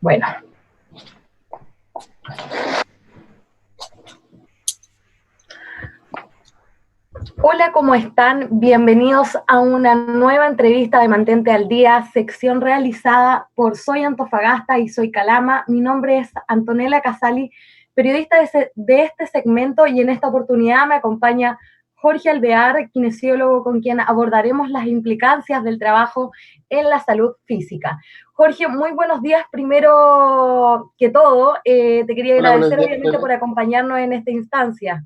Bueno, hola, ¿cómo están? Bienvenidos a una nueva entrevista de Mantente al Día, sección realizada por Soy Antofagasta y Soy Calama. Mi nombre es Antonella Casali, periodista de este segmento, y en esta oportunidad me acompaña Jorge Alvear, kinesiólogo, con quien abordaremos las implicancias del trabajo en la salud física. Jorge, muy buenos días. Primero que todo, te quería Hola, buenos agradecer días, obviamente Antonella. por acompañarnos en esta instancia.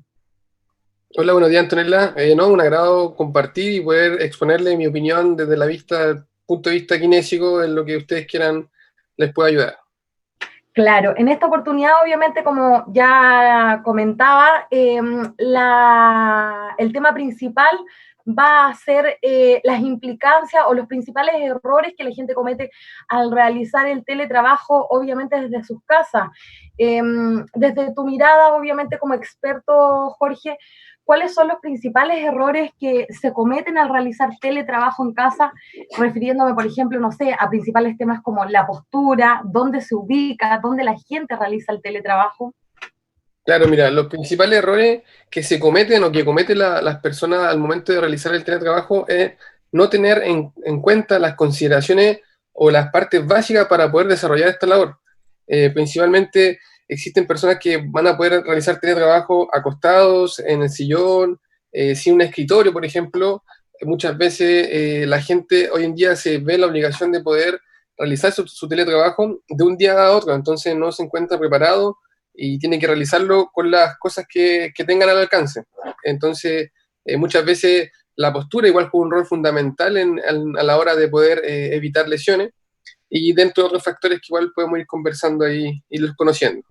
Hola, buenos días, Antonella. No, un agrado compartir y poder exponerle mi opinión desde la vista, punto de vista kinésico, en lo que ustedes quieran les pueda ayudar. Claro, en esta oportunidad, obviamente, como ya comentaba, el tema principal va a ser las implicancias o los principales errores que la gente comete al realizar el teletrabajo, obviamente desde sus casas. Desde tu mirada, obviamente, como experto, Jorge, ¿cuáles son los principales errores que se cometen al realizar teletrabajo en casa? Refiriéndome, por ejemplo, no sé, a principales temas como la postura, dónde se ubica, dónde la gente realiza el teletrabajo. Claro, mira, los principales errores que se cometen o que cometen las personas al momento de realizar el teletrabajo es no tener en cuenta las consideraciones o las partes básicas para poder desarrollar esta labor. Principalmente existen personas que van a poder realizar teletrabajo acostados, en el sillón, sin un escritorio, por ejemplo. Muchas veces la gente hoy en día se ve la obligación de poder realizar su teletrabajo de un día a otro, entonces no se encuentra preparado y tiene que realizarlo con las cosas que tengan al alcance. Entonces, muchas veces la postura igual juega un rol fundamental a la hora de poder evitar lesiones y dentro de otros factores que igual podemos ir conversando ahí y los conociendo.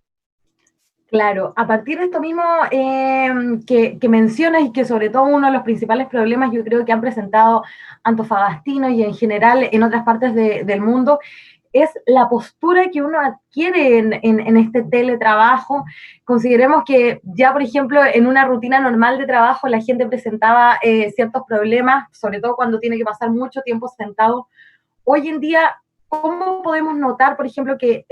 Claro, a partir de esto mismo que mencionas y que sobre todo uno de los principales problemas yo creo que han presentado antofagastinos y en general en otras partes del mundo es la postura que uno adquiere en este teletrabajo. Consideremos que ya, por ejemplo, en una rutina normal de trabajo la gente presentaba ciertos problemas, sobre todo cuando tiene que pasar mucho tiempo sentado. Hoy en día, ¿cómo podemos notar, por ejemplo, que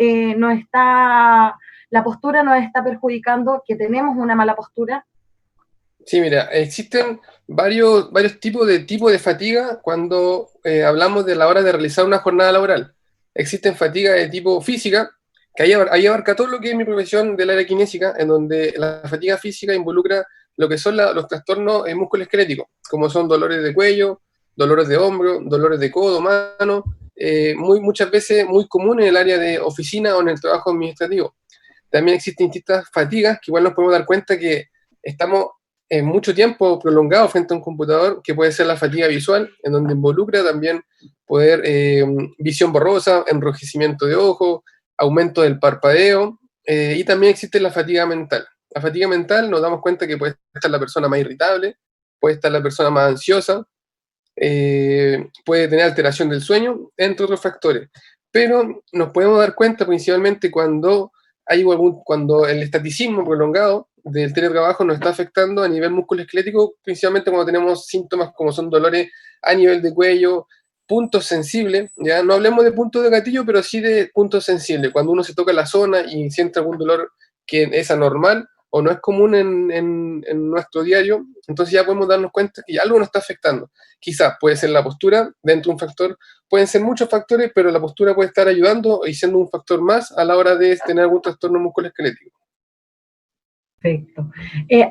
la postura nos está perjudicando, que tenemos una mala postura? Sí, mira, existen varios tipos de fatiga cuando hablamos de la hora de realizar una jornada laboral. Existen fatiga de tipo física, que ahí abarca todo lo que es mi profesión del área kinésica, en donde la fatiga física involucra lo que son los trastornos musculoesqueléticos, como son dolores de cuello, dolores de hombro, dolores de codo, mano, muchas veces muy común en el área de oficina o en el trabajo administrativo. También existen distintas fatigas que igual nos podemos dar cuenta que estamos mucho tiempo prolongado frente a un computador, que puede ser la fatiga visual, en donde involucra también poder visión borrosa, enrojecimiento de ojo, aumento del parpadeo, y también existe la fatiga mental. La fatiga mental nos damos cuenta que puede estar la persona más irritable, puede estar la persona más ansiosa, puede tener alteración del sueño, entre otros factores. Pero nos podemos dar cuenta principalmente cuando el estaticismo prolongado del teletrabajo nos está afectando a nivel musculoesquelético, principalmente cuando tenemos síntomas como son dolores a nivel de cuello, puntos sensibles, ya no hablemos de puntos de gatillo, pero sí de puntos sensibles, cuando uno se toca la zona y siente algún dolor que es anormal o no es común en nuestro diario, entonces ya podemos darnos cuenta que algo nos está afectando. Quizás puede ser la postura dentro de un factor, pueden ser muchos factores, pero la postura puede estar ayudando y siendo un factor más a la hora de tener algún trastorno musculoesquelético. Perfecto.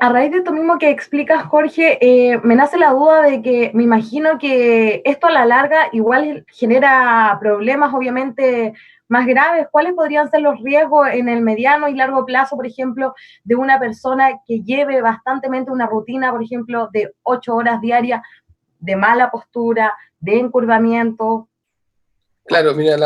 A raíz de esto mismo que explicas, Jorge, me nace la duda de que me imagino que esto a la larga igual genera problemas, obviamente, más graves. ¿Cuáles podrían ser los riesgos en el mediano y largo plazo, por ejemplo, de una persona que lleve bastantemente una rutina, por ejemplo, de 8 horas diarias de mala postura, de encurvamiento? Claro, mira,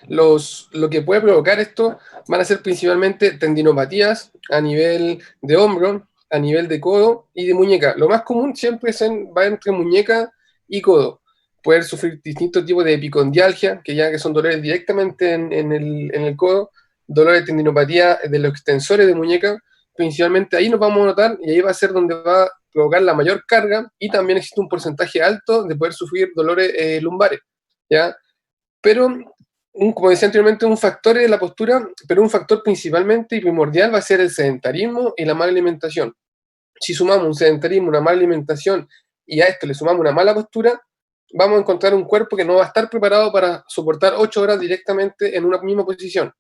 lo que puede provocar esto van a ser principalmente tendinopatías a nivel de hombro, a nivel de codo y de muñeca. Lo más común siempre va entre muñeca y codo. Poder sufrir distintos tipos de epicondialgia, que ya que son dolores directamente en el codo, dolores de tendinopatía de los extensores de muñeca, principalmente ahí nos vamos a notar y ahí va a ser donde va a provocar la mayor carga y también existe un porcentaje alto de poder sufrir dolores lumbares, ¿ya? Pero como decía anteriormente, un factor de la postura, pero un factor principalmente y primordial va a ser el sedentarismo y la mala alimentación. Si sumamos un sedentarismo, una mala alimentación y a esto le sumamos una mala postura, vamos a encontrar un cuerpo que no va a estar preparado para soportar 8 horas directamente en una misma posición.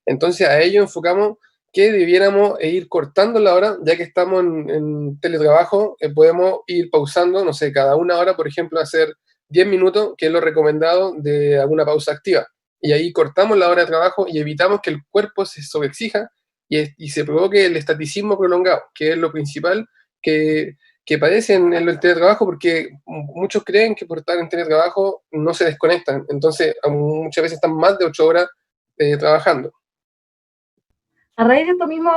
Entonces a ello enfocamos que debiéramos ir cortando la hora, ya que estamos en teletrabajo, podemos ir pausando, no sé, cada una hora, por ejemplo, hacer 10 minutos, que es lo recomendado de alguna pausa activa. Y ahí cortamos la hora de trabajo y evitamos que el cuerpo se sobreexija y se provoque el estaticismo prolongado, que es lo principal que padece en el teletrabajo, porque muchos creen que por estar en teletrabajo no se desconectan. Entonces, muchas veces están más de 8 horas trabajando. A raíz de esto mismo,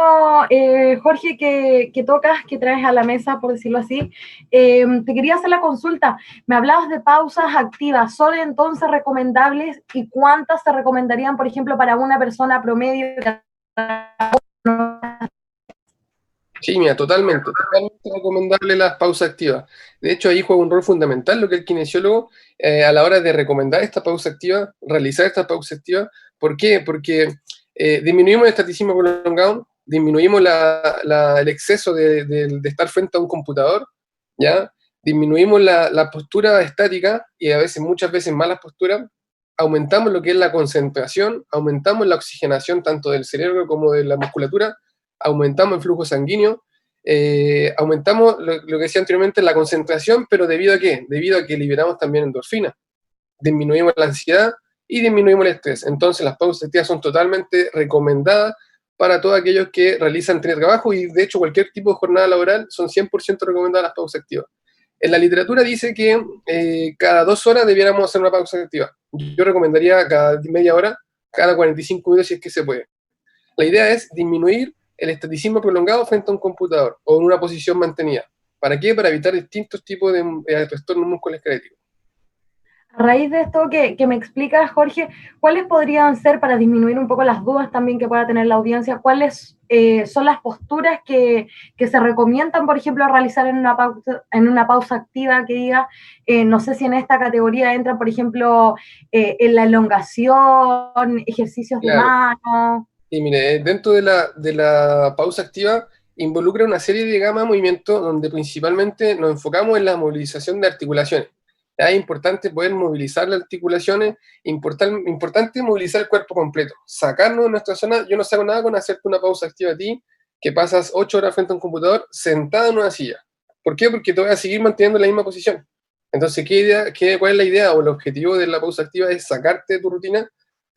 Jorge, que tocas, que traes a la mesa, por decirlo así, te quería hacer la consulta. Me hablabas de pausas activas. ¿Son entonces recomendables y cuántas se recomendarían, por ejemplo, para una persona promedio? Sí, mira, totalmente recomendable las pausas activas. De hecho, ahí juega un rol fundamental lo que el kinesiólogo a la hora de recomendar esta pausa activa, realizar esta pausa activa. ¿Por qué? Porque disminuimos el estaticismo prolongado, disminuimos el exceso de estar frente a un computador, ¿ya? Disminuimos la postura estática y a veces, muchas veces malas posturas, aumentamos lo que es la concentración, aumentamos la oxigenación tanto del cerebro como de la musculatura, aumentamos el flujo sanguíneo, aumentamos lo que decía anteriormente, la concentración, pero ¿debido a qué? Debido a que liberamos también endorfina, disminuimos la ansiedad y disminuimos el estrés. Entonces las pausas activas son totalmente recomendadas para todos aquellos que realizan teletrabajo y de hecho cualquier tipo de jornada laboral son 100% recomendadas las pausas activas. En la literatura dice que cada 2 horas debiéramos hacer una pausa activa. Yo recomendaría cada media hora, cada 45 minutos si es que se puede. La idea es disminuir el estaticismo prolongado frente a un computador o en una posición mantenida. ¿Para qué? Para evitar distintos tipos de trastornos musculoesqueléticos. A raíz de esto que me explicas, Jorge, ¿cuáles podrían ser, para disminuir un poco las dudas también que pueda tener la audiencia, cuáles son las posturas que se recomiendan, por ejemplo, realizar en una pausa activa que diga, no sé si en esta categoría entra, por ejemplo, en la elongación, ejercicios de Claro. mano? Y mire, dentro de la pausa activa involucra una serie de gama de movimientos donde principalmente nos enfocamos en la movilización de articulaciones. Es importante poder movilizar las articulaciones, importante movilizar el cuerpo completo, sacarnos de nuestra zona. Yo no saco nada con hacerte una pausa activa a ti, que pasas 8 horas frente a un computador sentado en una silla. ¿Por qué? Porque te voy a seguir manteniendo la misma posición. Entonces, ¿cuál es la idea o el objetivo de la pausa activa? Es sacarte de tu rutina,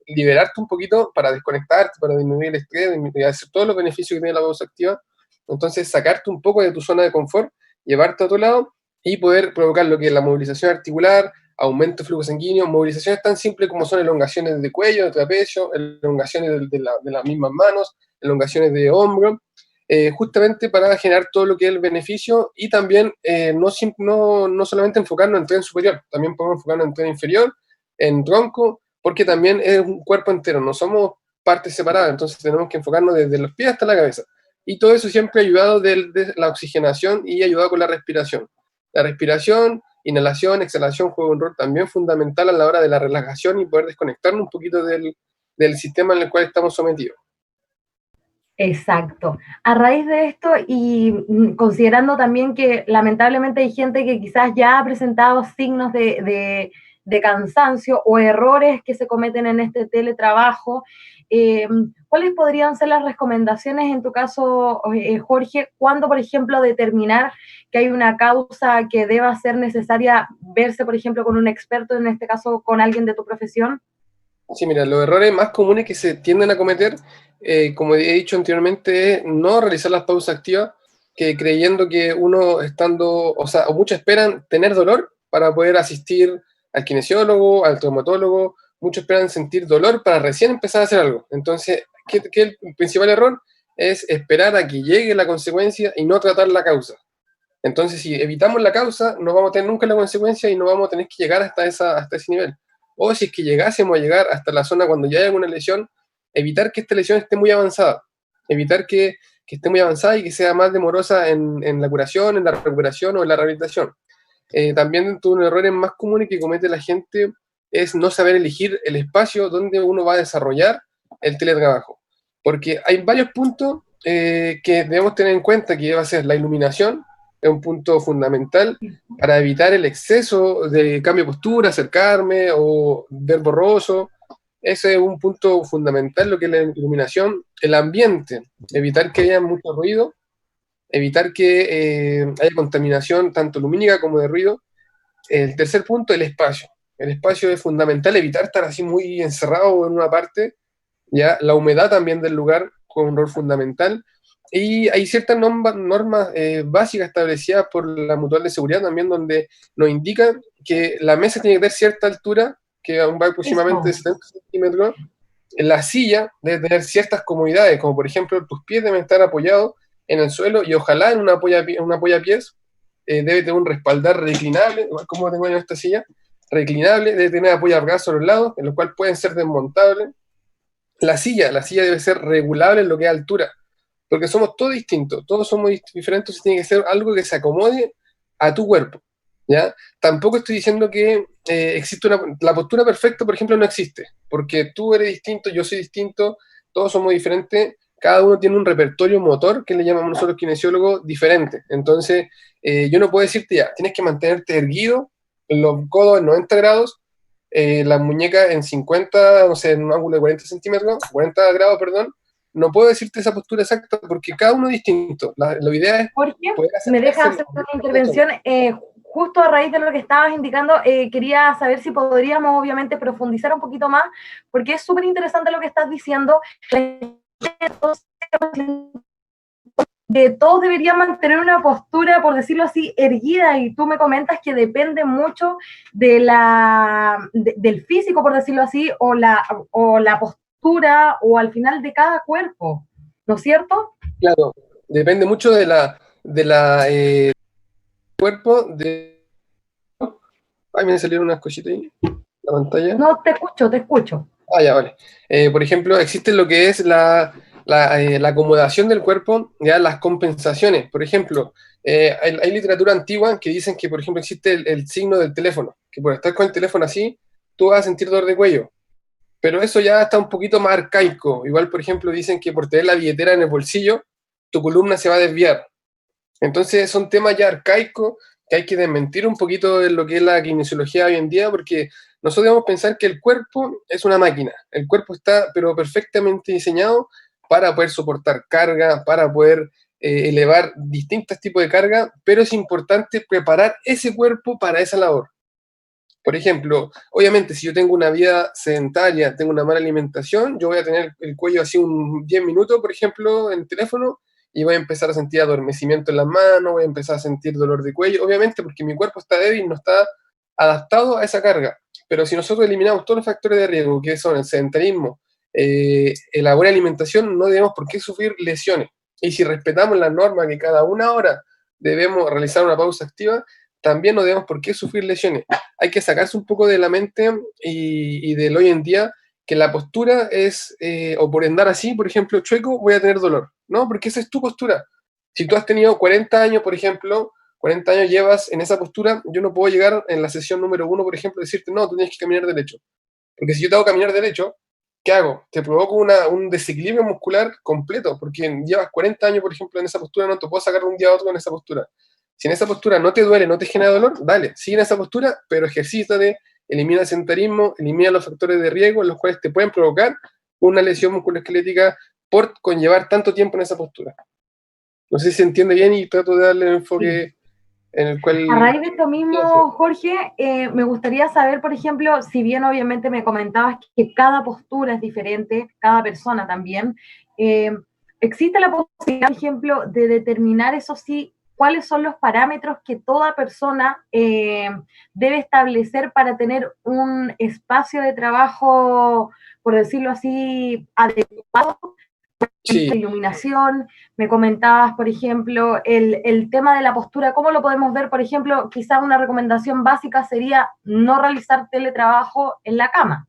liberarte un poquito para desconectarte, para disminuir el estrés, y hacer todos los beneficios que tiene la pausa activa. Entonces, sacarte un poco de tu zona de confort, llevarte a otro lado y poder provocar lo que es la movilización articular, aumento de flujo sanguíneo, movilizaciones tan simples como son elongaciones de cuello, de trapecio, elongaciones de las mismas manos, elongaciones de hombro, justamente para generar todo lo que es el beneficio y también no solamente enfocarnos en tren superior, también podemos enfocarnos en tren inferior, en tronco, porque también es un cuerpo entero, no somos partes separadas, entonces tenemos que enfocarnos desde los pies hasta la cabeza. Y todo eso siempre ayudado de la oxigenación y ayudado con la respiración. La respiración, inhalación, exhalación juega un rol también fundamental a la hora de la relajación y poder desconectarnos un poquito del sistema en el cual estamos sometidos. Exacto. A raíz de esto y considerando también que lamentablemente hay gente que quizás ya ha presentado signos de cansancio o errores que se cometen en este teletrabajo, ¿cuáles podrían ser las recomendaciones en tu caso, Jorge, cuando, por ejemplo, determinar que hay una causa que deba ser necesaria verse, por ejemplo, con un experto, en este caso con alguien de tu profesión? Sí, mira, los errores más comunes que se tienden a cometer, como he dicho anteriormente, es no realizar las pausas activas, que creyendo que uno estando, o sea, o muchos esperan tener dolor para poder asistir al kinesiólogo, al traumatólogo, muchos esperan sentir dolor para recién empezar a hacer algo. Entonces, ¿qué el principal error? Es esperar a que llegue la consecuencia y no tratar la causa. Entonces, si evitamos la causa, no vamos a tener nunca la consecuencia y no vamos a tener que llegar hasta ese nivel. O si es que llegásemos a llegar hasta la zona cuando ya hay alguna lesión, evitar que esta lesión esté muy avanzada. Evitar que esté muy avanzada y que sea más demorosa en la curación, en la recuperación o en la rehabilitación. También dentro de los errores más comunes que comete la gente es no saber elegir el espacio donde uno va a desarrollar el teletrabajo. Porque hay varios puntos que debemos tener en cuenta, que va a ser la iluminación, es un punto fundamental para evitar el exceso de cambio de postura, acercarme o ver borroso. Ese es un punto fundamental, lo que es la iluminación. El ambiente, evitar que haya mucho ruido, evitar que haya contaminación tanto lumínica como de ruido. El tercer punto, el espacio. El espacio es fundamental, evitar estar así muy encerrado en una parte. ¿Ya? La humedad también del lugar juega un rol fundamental. Y hay ciertas normas básicas establecidas por la Mutual de Seguridad también, donde nos indican que la mesa tiene que tener cierta altura, que va aproximadamente de Eso. 70 centímetros. La silla debe tener ciertas comodidades, como por ejemplo tus pies deben estar apoyados en el suelo y ojalá en una apoyapiés. Debe tener un respaldar reclinable, igual como tengo en esta silla, reclinable, debe tener apoyabrazos a los lados, en los cuales pueden ser desmontables. La silla debe ser regulable en lo que es altura, porque somos todos distintos, todos somos diferentes, y tiene que ser algo que se acomode a tu cuerpo, ¿ya? Tampoco estoy diciendo que existe la postura perfecta, por ejemplo, no existe, porque tú eres distinto, yo soy distinto, todos somos diferentes, cada uno tiene un repertorio motor, que le llamamos nosotros kinesiólogos, diferente. Entonces, yo no puedo decirte ya, tienes que mantenerte erguido, los codos en 90 grados, la muñeca en 50, no sé, en un ángulo de 40 centímetros, 40 grados, perdón. No puedo decirte esa postura exacta porque cada uno es distinto. La idea es Jorge, poder ¿me dejas acercarse. hacer una intervención? Justo a raíz de lo que estabas indicando, quería saber si podríamos obviamente profundizar un poquito más, porque es súper interesante lo que estás diciendo. De todos deberían mantener una postura, por decirlo así, erguida, y tú me comentas que depende mucho del físico, por decirlo así, o la postura, o al final de cada cuerpo, ¿no es cierto? Claro, depende mucho de la cuerpo. Ay, me salieron unas cositas ahí, la pantalla. No, te escucho, te escucho. Ah, ya, vale. Por ejemplo, existe lo que es la acomodación del cuerpo, ya las compensaciones. Por ejemplo, hay literatura antigua que dicen que, por ejemplo, existe el signo del teléfono, que por estar con el teléfono así, tú vas a sentir dolor de cuello. Pero eso ya está un poquito más arcaico. Igual, por ejemplo, dicen que por tener la billetera en el bolsillo, tu columna se va a desviar. Entonces son temas ya arcaicos que hay que desmentir un poquito de lo que es la kinesiología hoy en día, porque nosotros debemos pensar que el cuerpo es una máquina. El cuerpo está, pero perfectamente diseñado para poder soportar carga, para poder elevar distintos tipos de carga, pero es importante preparar ese cuerpo para esa labor. Por ejemplo, obviamente, si yo tengo una vida sedentaria, tengo una mala alimentación, yo voy a tener el cuello así un 10 minutos, por ejemplo, en el teléfono, y voy a empezar a sentir adormecimiento en las manos, voy a empezar a sentir dolor de cuello, obviamente porque mi cuerpo está débil, no está adaptado a esa carga. Pero si nosotros eliminamos todos los factores de riesgo, que son el sedentarismo, la buena alimentación, no debemos por qué sufrir lesiones. Y si respetamos la norma que cada una hora debemos realizar una pausa activa, también no debemos por qué sufrir lesiones. Hay que sacarse un poco de la mente y del hoy en día que la postura es, o por andar así, por ejemplo, chueco, voy a tener dolor. No, porque esa es tu postura. Si tú has tenido 40 años, por ejemplo, 40 años llevas en esa postura, yo no puedo llegar en la sesión número 1, por ejemplo, decirte, no, tú tienes que caminar derecho. Porque si yo te hago caminar derecho, ¿qué hago? Te provoco un desequilibrio muscular completo, porque llevas 40 años, por ejemplo, en esa postura, no te puedo sacar de un día a otro en esa postura. Si en esa postura no te duele, no te genera dolor, dale, sigue en esa postura, pero ejercítate, elimina el sedentarismo, elimina los factores de riesgo, los cuales te pueden provocar una lesión musculoesquelética por conllevar tanto tiempo en esa postura. No sé si se entiende bien y trato de darle el Sí. enfoque en el cual... A raíz de esto mismo, Jorge, me gustaría saber, por ejemplo, si bien obviamente me comentabas que cada postura es diferente, cada persona también, eh, ¿existe la posibilidad, por ejemplo, de determinar, eso sí, cuáles son los parámetros que toda persona debe establecer para tener un espacio de trabajo, por decirlo así, adecuado? Sí, Iluminación, me comentabas, por ejemplo, el tema de la postura, ¿cómo lo podemos ver? Por ejemplo, quizá una recomendación básica sería no realizar teletrabajo en la cama.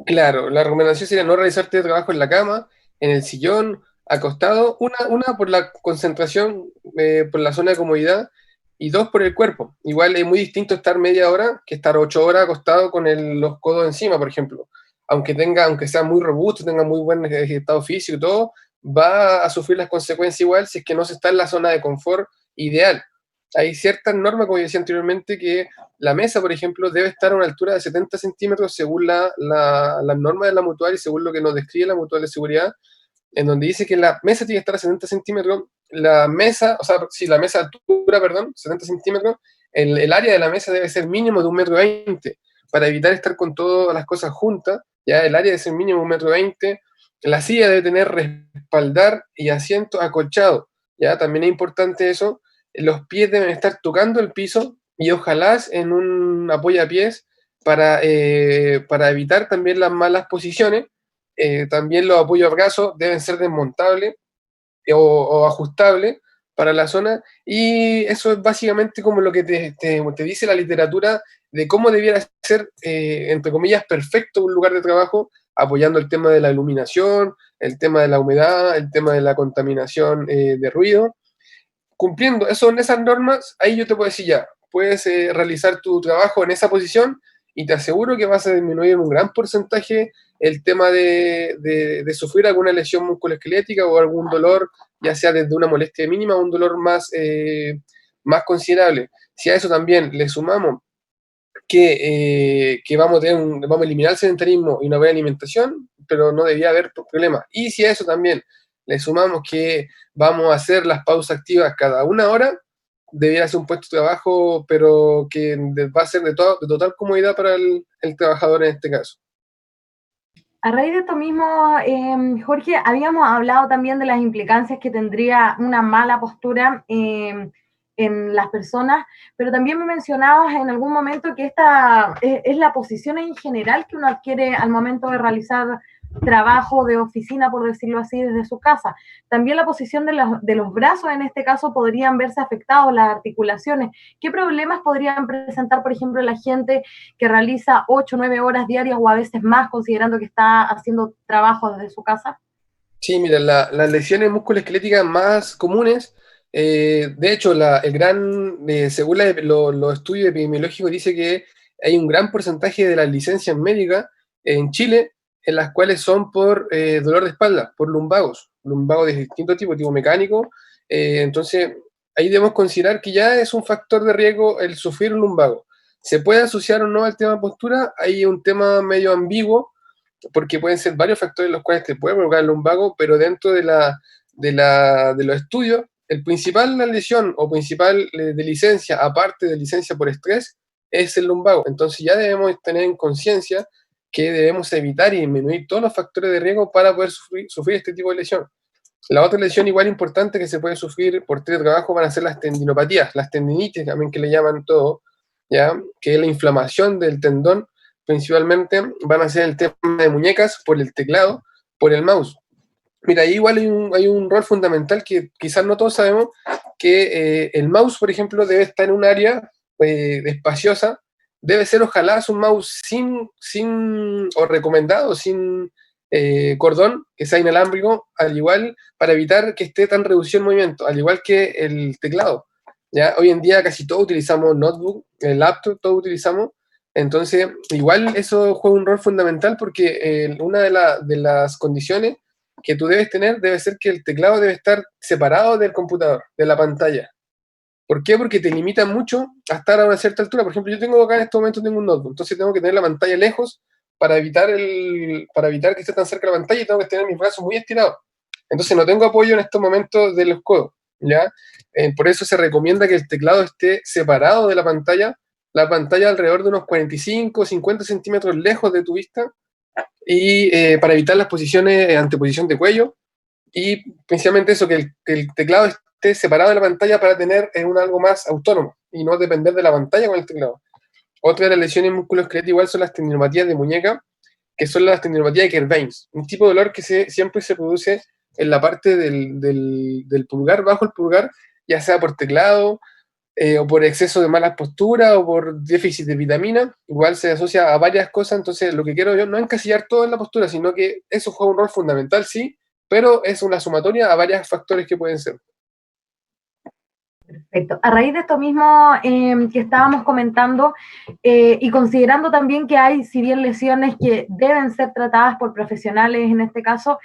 claro, la recomendación sería no realizarte trabajo en la cama, en el sillón, acostado, una por la concentración, por la zona de comodidad, y dos, por el cuerpo. Igual es muy distinto estar media hora que estar 8 horas acostado con los codos encima, por ejemplo. Aunque sea muy robusto, tenga muy buen estado físico y todo, va a sufrir las consecuencias igual si es que no se está en la zona de confort ideal. Hay ciertas normas, como decía anteriormente, que la mesa, por ejemplo, debe estar a una altura de 70 centímetros según las normas de la mutual y según lo que nos describe la mutual de seguridad, en donde dice que la mesa tiene que estar a 70 centímetros, la mesa, o sea, si la mesa altura, perdón, 70 centímetros, el área de la mesa debe ser mínimo de 1,20 m, para evitar estar con todas las cosas juntas, ya el área debe ser mínimo 1,20 m, la silla debe tener respaldar y asiento acolchado, ya también es importante eso, los pies deben estar tocando el piso y ojalá en un apoyapiés para evitar también las malas posiciones. También los apoyos a brazos deben ser desmontables o ajustables para la zona, y eso es básicamente como lo que te dice la literatura de cómo debiera ser, entre comillas, perfecto un lugar de trabajo, apoyando el tema de la iluminación, el tema de la humedad, el tema de la contaminación de ruido. Cumpliendo esas normas, ahí yo te puedo decir ya, puedes realizar tu trabajo en esa posición y te aseguro que vas a disminuir en un gran porcentaje el tema de sufrir alguna lesión musculoesquelética o algún dolor, ya sea desde una molestia mínima o un dolor más considerable. Si a eso también le sumamos que vamos a eliminar el sedentarismo y una buena alimentación, pero no debía haber problema. Y si a eso también le sumamos que vamos a hacer las pausas activas cada 1 hora, debiera ser un puesto de trabajo, pero que va a ser de total comodidad para el trabajador en este caso. A raíz de esto mismo, Jorge, habíamos hablado también de las implicancias que tendría una mala postura en las personas, pero también me mencionabas en algún momento que esta es la posición en general que uno adquiere al momento de realizar trabajo de oficina, por decirlo así, desde su casa. También la posición de los brazos, en este caso, podrían verse afectados, las articulaciones. ¿Qué problemas podrían presentar, por ejemplo, la gente que realiza 8 o 9 horas diarias o a veces más, considerando que está haciendo trabajo desde su casa? Sí, mira, las lesiones musculoesqueléticas más comunes, de hecho, según los estudios epidemiológicos, dice que hay un gran porcentaje de las licencias médicas en Chile en las cuales son por dolor de espalda, por lumbagos de distinto tipo mecánico. Entonces, ahí debemos considerar que ya es un factor de riesgo el sufrir un lumbago. ¿Se puede asociar o no al tema de postura? Hay un tema medio ambiguo, porque pueden ser varios factores los cuales te puede provocar el lumbago, pero dentro de los estudios, el principal lesión o principal de licencia, aparte de licencia por estrés, es el lumbago. Entonces ya debemos tener en conciencia que debemos evitar y disminuir todos los factores de riesgo para poder sufrir este tipo de lesión. La otra lesión igual importante que se puede sufrir por teletrabajo van a ser las tendinopatías, las tendinitis también, que le llaman todo, ¿ya? Que es la inflamación del tendón. Principalmente van a ser el tema de muñecas por el teclado, por el mouse. Mira, ahí igual hay un rol fundamental que quizás no todos sabemos, que el mouse, por ejemplo, debe estar en un área espaciosa, debe ser ojalá un mouse o recomendado, sin cordón, que sea inalámbrico, al igual, para evitar que esté tan reducido el movimiento, al igual que el teclado. ¿Ya? Hoy en día casi todos utilizamos notebook, el laptop, todos utilizamos. Entonces, igual eso juega un rol fundamental porque una de las condiciones que tú debes tener debe ser que el teclado debe estar separado del computador, de la pantalla. ¿Por qué? Porque te limita mucho a estar a una cierta altura. Por ejemplo, yo tengo acá en este momento tengo un notebook, entonces tengo que tener la pantalla lejos para evitar que esté tan cerca de la pantalla, y tengo que tener mis brazos muy estirados. Entonces no tengo apoyo en estos momentos de los codos, ¿ya? Por eso se recomienda que el teclado esté separado de la pantalla alrededor de unos 45 o 50 centímetros lejos de tu vista, y para evitar las posiciones, anteposición de cuello, y principalmente eso, que el teclado esté separado de la pantalla para tener algo más autónomo y no depender de la pantalla con el teclado. Otra de las lesiones musculoesqueléticas igual son las tendinopatías de muñeca, que son las tendinopatías de Kerbeins, un tipo de dolor que siempre se produce en la parte del pulgar, bajo el pulgar, ya sea por teclado, o por exceso de malas posturas o por déficit de vitamina. Igual se asocia a varias cosas. Entonces lo que quiero yo no es encasillar todo en la postura, sino que eso juega un rol fundamental, sí, pero es una sumatoria a varios factores que pueden ser. Perfecto. A raíz de esto mismo que estábamos comentando y considerando también que hay, si bien lesiones que deben ser tratadas por profesionales en este caso,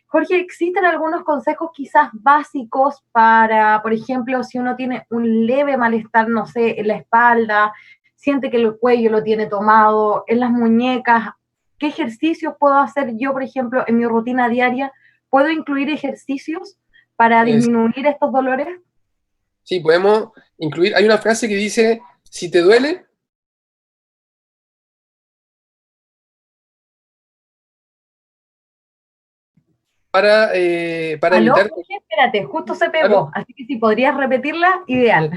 Jorge, ¿existen algunos consejos quizás básicos para, por ejemplo, si uno tiene un leve malestar, no sé, en la espalda, siente que el cuello lo tiene tomado, en las muñecas? ¿Qué ejercicios puedo hacer yo, por ejemplo, en mi rutina diaria? ¿Puedo incluir ejercicios para Eh, disminuir estos dolores? sí, podemos incluir, hay una frase que dice, si te duele, para ¿Aló, evitar... Jorge? Espérate, justo se ¿Aló? pegó, así que si podrías repetirla, ideal.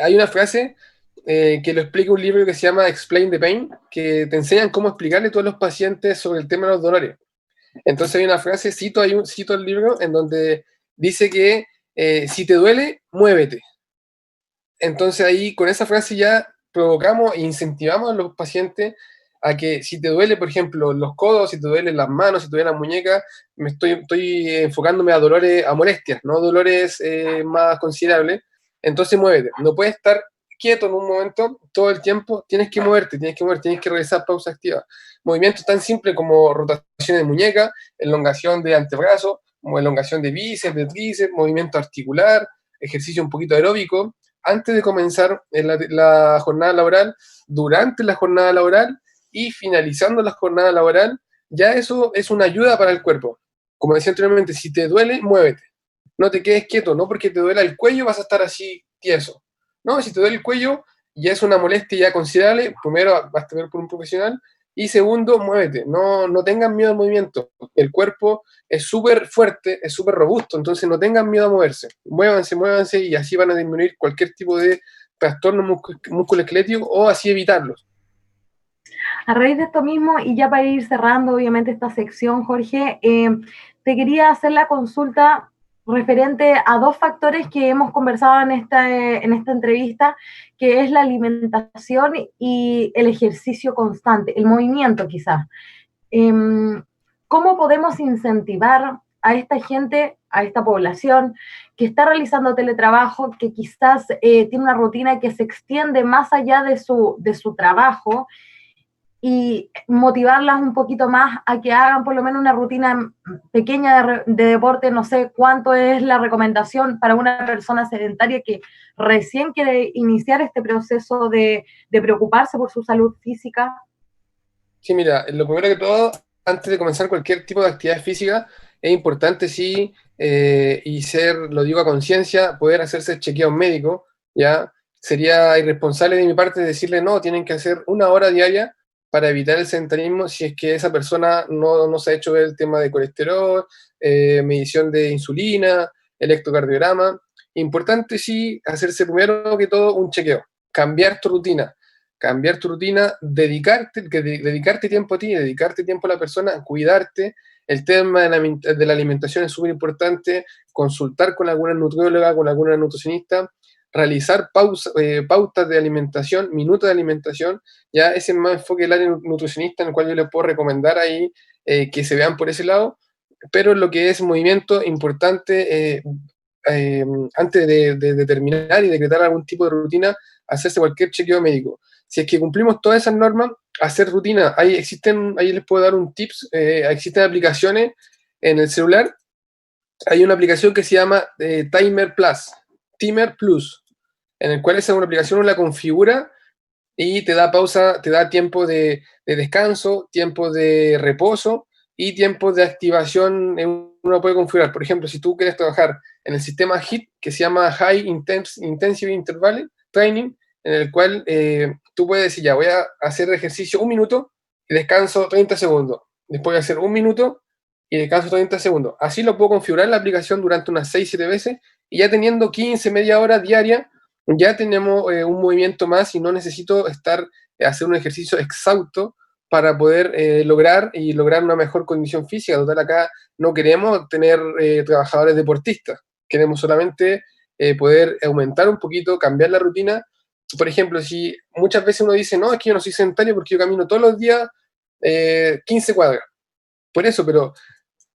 Hay una frase que lo explica un libro que se llama Explain the Pain, que te enseñan cómo explicarle a todos los pacientes sobre el tema de los dolores. Entonces hay una frase, cito el libro, en donde dice que si te duele, muévete. Entonces ahí con esa frase ya provocamos e incentivamos a los pacientes a que si te duele, por ejemplo, los codos, si te duelen las manos, si te duele las muñecas, estoy enfocándome a dolores, a molestias, no dolores más considerables. Entonces muévete. No puedes estar quieto en un momento todo el tiempo, tienes que moverte, tienes que realizar pausas activas. Movimientos tan simples como rotación de muñeca, elongación de antebrazo, como elongación de bíceps, de tríceps, movimiento articular, ejercicio un poquito aeróbico, antes de comenzar la jornada laboral, durante la jornada laboral y finalizando la jornada laboral, ya eso es una ayuda para el cuerpo. Como decía anteriormente, si te duele, muévete. No te quedes quieto, no porque te duela el cuello vas a estar así tieso. No, si te duele el cuello, ya es una molestia ya considerable. Primero, vas a ver por un profesional. Y segundo, muévete. No tengan miedo al movimiento. El cuerpo es súper fuerte, es súper robusto, entonces no tengan miedo a moverse. Muévanse y así van a disminuir cualquier tipo de trastorno musculoesquelético o así evitarlos. A raíz de esto mismo, y ya para ir cerrando obviamente esta sección, Jorge, te quería hacer la consulta referente a dos factores que hemos conversado en esta entrevista, que es la alimentación y el ejercicio constante, el movimiento quizás. ¿Cómo podemos incentivar a esta gente, a esta población que está realizando teletrabajo, que quizás tiene una rutina que se extiende más allá de su trabajo y motivarlas un poquito más a que hagan por lo menos una rutina pequeña de deporte? No sé cuánto es la recomendación para una persona sedentaria que recién quiere iniciar este proceso de preocuparse por su salud física. Sí, mira, lo primero que todo, antes de comenzar cualquier tipo de actividad física, es importante, sí, y ser, lo digo a conciencia, poder hacerse chequeo médico, ¿ya? Sería irresponsable de mi parte decirle, no, tienen que hacer una hora diaria para evitar el sedentarismo si es que esa persona no se ha hecho el tema de colesterol, medición de insulina, electrocardiograma. Importante, sí, hacerse primero que todo un chequeo, cambiar tu rutina, dedicarte tiempo a ti, dedicarte tiempo a la persona, cuidarte. El tema de la alimentación es súper importante, consultar con alguna nutrióloga, con alguna nutricionista, realizar pautas de alimentación, minutos de alimentación, ya ese es más enfoque del área nutricionista en el cual yo les puedo recomendar ahí que se vean por ese lado, pero lo que es movimiento importante, antes de determinar y decretar algún tipo de rutina, hacerse cualquier chequeo médico. Si es que cumplimos todas esas normas, hacer rutina. Ahí les puedo dar un tips. Existen aplicaciones en el celular. Hay una aplicación que se llama Timer Plus, en el cual esa es una aplicación, uno la configura y te da pausa, te da tiempo de descanso, tiempo de reposo y tiempo de activación. Uno puede configurar, por ejemplo, si tú quieres trabajar en el sistema HIIT, que se llama Intensive Interval Training, en el cual tú puedes decir, ya voy a hacer ejercicio un minuto y descanso 30 segundos. Después voy a hacer un minuto y descanso 30 segundos. Así lo puedo configurar en la aplicación durante unas 6-7 veces y ya teniendo 15, media hora diaria ya tenemos un movimiento más y no necesito hacer un ejercicio exhausto para poder lograr una mejor condición física. Total, acá no queremos tener trabajadores deportistas, queremos solamente poder aumentar un poquito, cambiar la rutina. Por ejemplo, si muchas veces uno dice, no, es que yo no soy sedentario porque yo camino todos los días 15 cuadras. Por eso, pero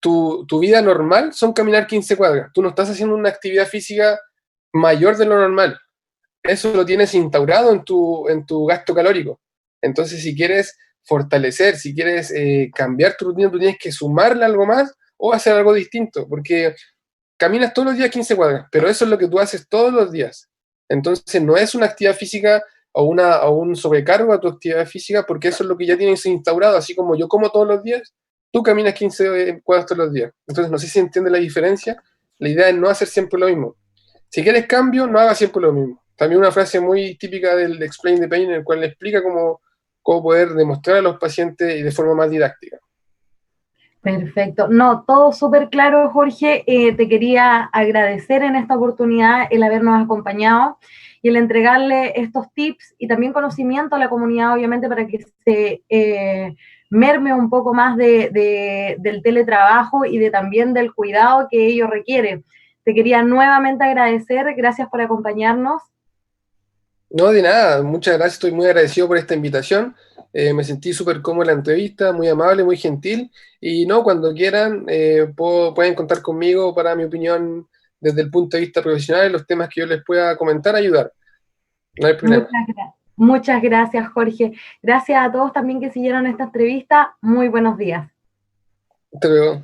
tu vida normal son caminar 15 cuadras. Tú no estás haciendo una actividad física mayor de lo normal. Eso lo tienes instaurado en tu gasto calórico. Entonces, si quieres fortalecer, si quieres cambiar tu rutina, tú tienes que sumarle algo más o hacer algo distinto, porque caminas todos los días 15 cuadras, pero eso es lo que tú haces todos los días. Entonces, no es una actividad física o un sobrecargo a tu actividad física, porque eso es lo que ya tienes instaurado, así como yo como todos los días, tú caminas 15 cuadras todos los días. Entonces, no sé si entiende la diferencia. La idea es no hacer siempre lo mismo. Si quieres cambio, no hagas siempre lo mismo. También una frase muy típica del Explain the Pain, en el cual le explica cómo poder demostrar a los pacientes y de forma más didáctica. Perfecto. No, todo súper claro, Jorge. Te quería agradecer en esta oportunidad el habernos acompañado y el entregarle estos tips y también conocimiento a la comunidad, obviamente, para que se merme un poco más del teletrabajo y de también del cuidado que ello requiere. Te quería nuevamente agradecer. Gracias por acompañarnos. No, de nada, muchas gracias, estoy muy agradecido por esta invitación. Me sentí súper cómodo en la entrevista, muy amable, muy gentil. Y no, cuando quieran, pueden contar conmigo para mi opinión desde el punto de vista profesional y los temas que yo les pueda comentar, ayudar. No hay problema. Muchas gracias, Jorge. Gracias a todos también que siguieron esta entrevista. Muy buenos días. Hasta luego.